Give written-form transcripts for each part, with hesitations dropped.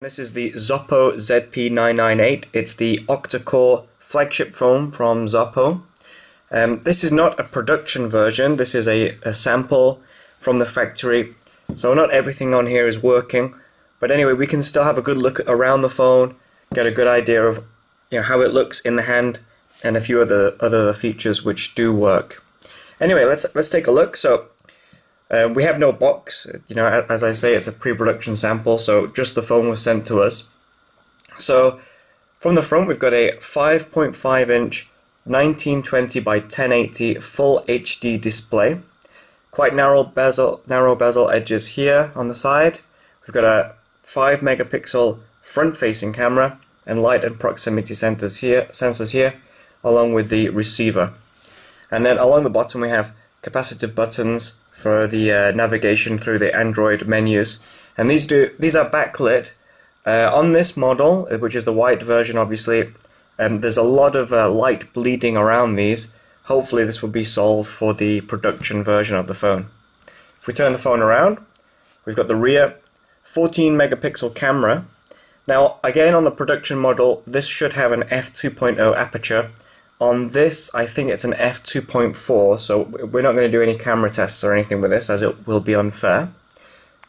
This is the Zopo ZP998. It's the octacore flagship phone from Zopo. This is not a production version, this is a sample from the factory. So not everything on here is working. But anyway, we can still have a good look around the phone, get a good idea of how it looks in the hand, and a few other features which do work. Anyway, let's take a look. So we have no box, as I say, it's a pre-production sample, so just the phone was sent to us. So from the front we've got a 5.5 inch 1920 by 1080 full HD display. Quite narrow bezel edges here on the side. We've got a 5 megapixel front-facing camera and light and proximity sensors here, along with the receiver. And then along the bottom we have capacitive buttons for the navigation through the Android menus, and these are backlit. On this model, which is the white version, obviously, there's a lot of light bleeding around these. Hopefully this will be solved for the production version of the phone. If we turn the phone around, we've got the rear 14 megapixel camera. Now again, on the production model, this should have an f2.0 aperture. On this, I think it's an f2.4, so we're not going to do any camera tests or anything with this, as it will be unfair.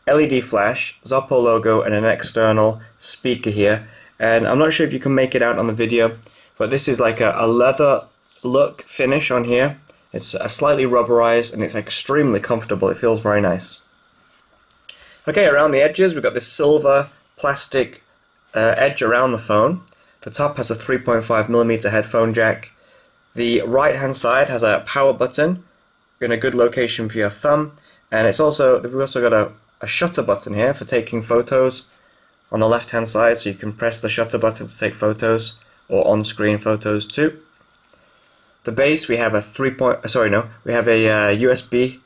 LED flash, Zopo logo, and an external speaker here. And I'm not sure if you can make it out on the video, but this is like a leather look finish on here. It's slightly rubberized, and it's extremely comfortable. It feels very nice. Okay, around the edges, we've got this silver plastic edge around the phone. The top has a 3.5mm headphone jack. The right hand side has a power button in a good location for your thumb, and we've also got a shutter button here for taking photos on the left hand side, so you can press the shutter button to take photos or on-screen photos too. The base, we have a USB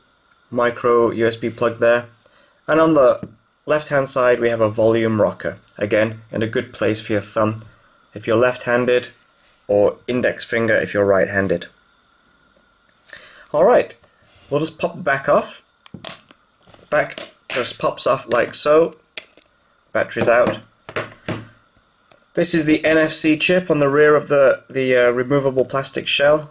micro USB plug there, and on the left hand side we have a volume rocker, again in a good place for your thumb if you're left-handed, or index finger if you're right-handed. Alright, we'll just pop the back off. Back just pops off like so. Battery's out. This is the NFC chip on the rear of the removable plastic shell.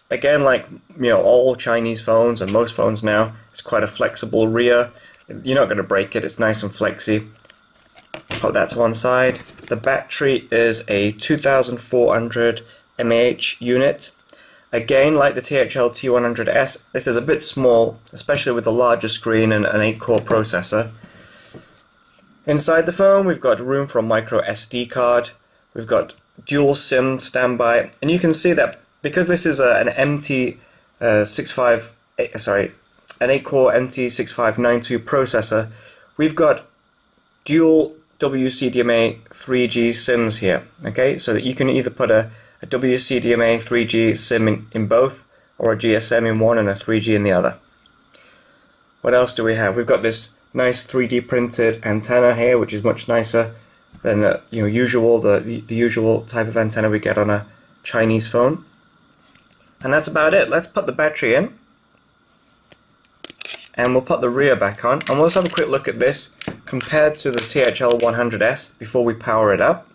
Again, like all Chinese phones and most phones now, it's quite a flexible rear. You're not going to break it, it's nice and flexy. Put that to one side. The battery is a 2400 mAh unit. Again, like the THL T100S, this is a bit small, especially with the larger screen and an 8-core processor. Inside the phone, we've got room for a micro SD card. We've got dual SIM standby, and you can see that because this is an 8-core MT6592 processor, we've got dual WCDMA 3G SIMs here, okay, so that you can either put a WCDMA 3G SIM in both, or a GSM in one and a 3G in the other. What else do we have? We've got this nice 3D printed antenna here, which is much nicer than the usual type of antenna we get on a Chinese phone. And that's about it. Let's put the battery in, and we'll put the rear back on, and we'll just have a quick look at this compared to the THL 100S before we power it up.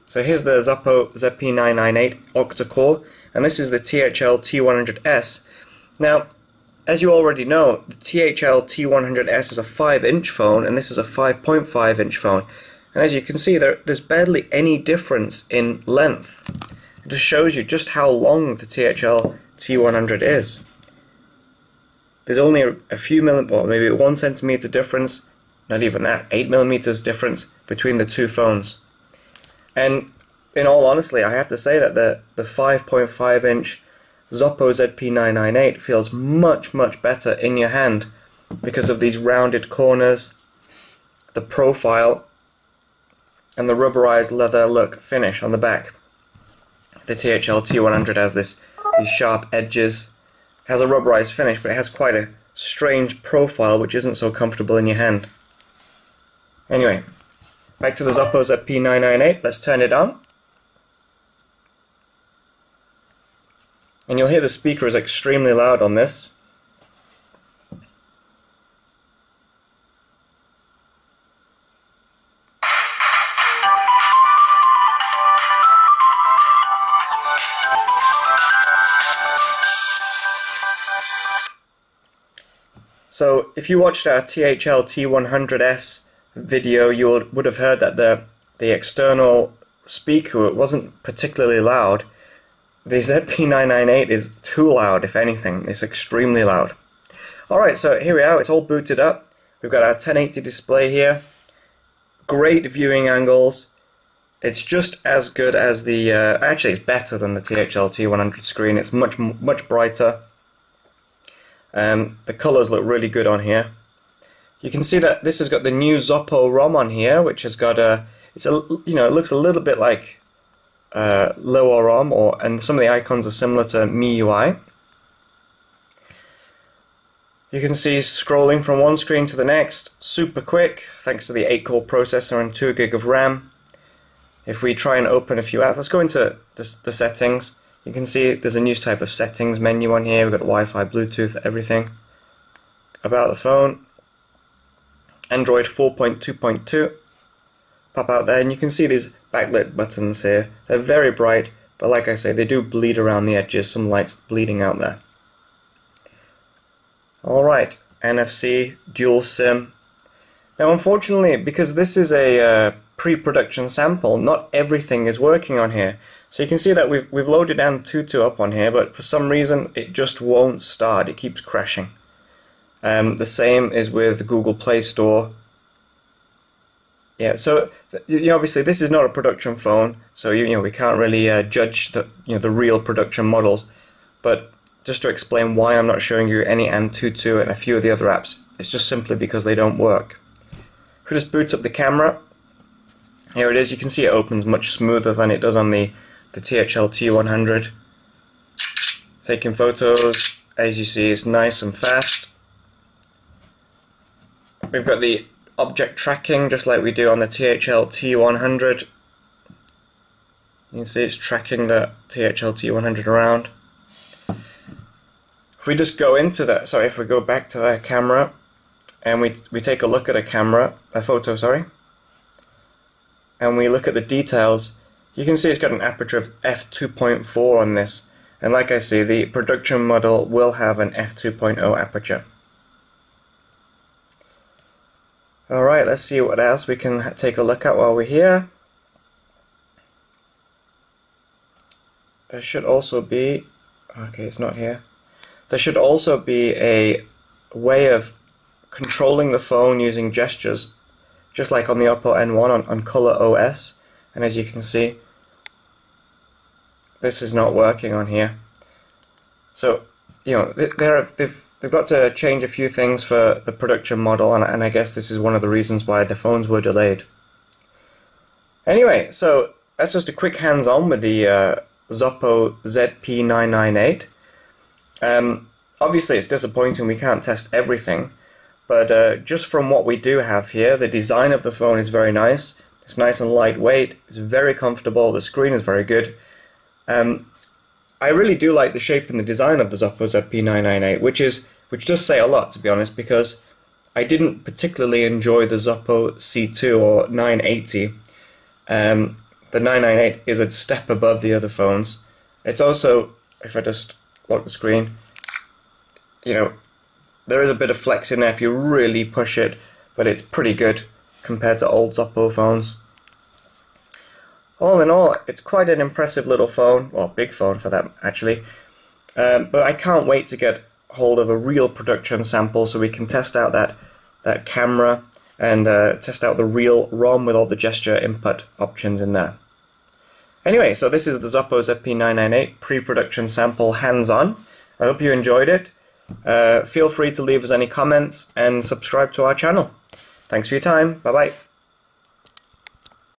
So here's the Zopo ZP998 octa-core, and this is the THL T100S. Now, as you already know, the THL T100S is a 5-inch phone, and this is a 5.5-inch phone. And as you can see, there's barely any difference in length. It just shows you just how long the THL T100 is. There's only a few maybe 1 centimeter difference, not even that, 8 millimeters difference between the two phones. And in all honesty, I have to say that the 5.5-inch Zopo ZP998 feels much better in your hand because of these rounded corners, the profile, and the rubberized leather look finish on the back. The THL T100 has these sharp edges. It has a rubberized finish, but it has quite a strange profile which isn't so comfortable in your hand. Anyway, back to the Zopo ZP998. Let's turn it on. And you'll hear the speaker is extremely loud on this. if you watched our THL T100S video, you would have heard that the external speaker wasn't particularly loud. The ZP998 is too loud, if anything. It's extremely loud. Alright, so here we are, it's all booted up. We've got our 1080 display here. Great viewing angles. It's just as good as the, actually it's better than the THL T100 screen. It's much brighter. The colors look really good on here. You can see that this has got the new Zopo ROM on here, which has got a, it looks a little bit like lower ROM, and some of the icons are similar to MIUI. You can see scrolling from one screen to the next, super quick, thanks to the 8-core processor and 2 GB of RAM. If we try and open a few apps, let's go into the settings. You can see there's a new type of settings menu on here. We've got Wi-Fi, Bluetooth, everything. About the phone, Android 4.2.2. Pop out there, and you can see these backlit buttons here. They're very bright, but like I say, they do bleed around the edges. Some light's bleeding out there. Alright, NFC, dual SIM. Now unfortunately, because this is a pre-production sample, not everything is working on here. So you can see that we've loaded Antutu up on here, but for some reason it just won't start. It keeps crashing. The same is with Google Play Store. Yeah, so obviously this is not a production phone, so we can't really judge the the real production models. But just to explain why I'm not showing you any Antutu and a few of the other apps, it's just simply because they don't work. If we just boot up the camera, here it is. You can see it opens much smoother than it does on the THL T100. Taking photos, as you see, it's nice and fast. We've got the object tracking just like we do on the THL T100. You can see it's tracking the THL T100 around. If we just go into that, sorry, if we go back to that camera and we take a look at a photo, sorry, and we look at the details, you can see it's got an aperture of f2.4 on this, and like I say, the production model will have an f2.0 aperture. Alright, let's see what else we can take a look at while we're here. There should also be, okay, it's not here. There should also be a way of controlling the phone using gestures, just like on the Oppo N1 on Color OS. And as you can see, this is not working on here. So, they've got to change a few things for the production model, and I guess this is one of the reasons why the phones were delayed. Anyway, so that's just a quick hands-on with the Zopo ZP998. Obviously it's disappointing we can't test everything, but just from what we do have here, the design of the phone is very nice. It's nice and lightweight, it's very comfortable, the screen is very good. I really do like the shape and the design of the Zopo ZP998, which does say a lot, to be honest, because I didn't particularly enjoy the Zopo C2 or 980. The 998 is a step above the other phones. It's also, if I just lock the screen, there is a bit of flex in there if you really push it, but it's pretty good compared to old Zopo phones. All in all, it's quite an impressive little phone, well, big phone for that actually, but I can't wait to get hold of a real production sample so we can test out that camera and test out the real ROM with all the gesture input options in there. Anyway, so this is the Zopo ZP998 pre-production sample hands-on. I hope you enjoyed it. Feel free to leave us any comments and subscribe to our channel. Thanks for your time. Bye-bye.